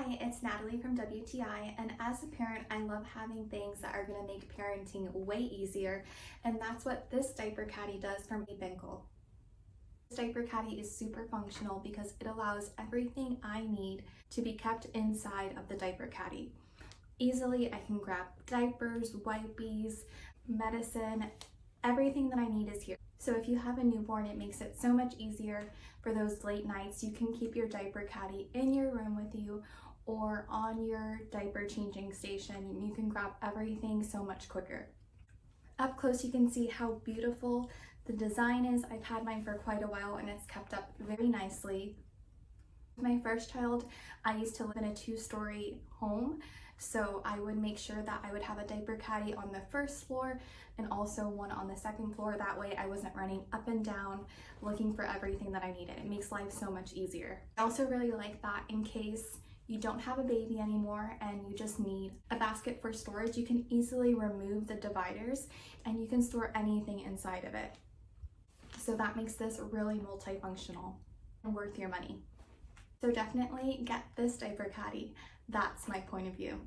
Hi, it's Natalie from WTI, and as a parent, I love having things that are going to make parenting way easier, and that's what this Diaper Caddy does from ABenkle. This Diaper Caddy is super functional because it allows everything I need to be kept inside of the Diaper Caddy. Easily, I can grab diapers, wipes, medicine, everything that I need is here. So if you have a newborn, it makes it so much easier for those late nights. You can keep your Diaper Caddy in your room with you or on your diaper changing station, and you can grab everything so much quicker. Up close, you can see how beautiful the design is. I've had mine for quite a while and it's kept up very nicely. My first child, I used to live in a 2-story home, so I would make sure that I would have a Diaper Caddy on the first floor and also one on the second floor. That way I wasn't running up and down looking for everything that I needed. It makes life so much easier. I also really like that in case you don't have a baby anymore and you just need a basket for storage, you can easily remove the dividers and you can store anything inside of it. So that makes this really multifunctional and worth your money. So definitely get this Diaper Caddy. That's my point of view.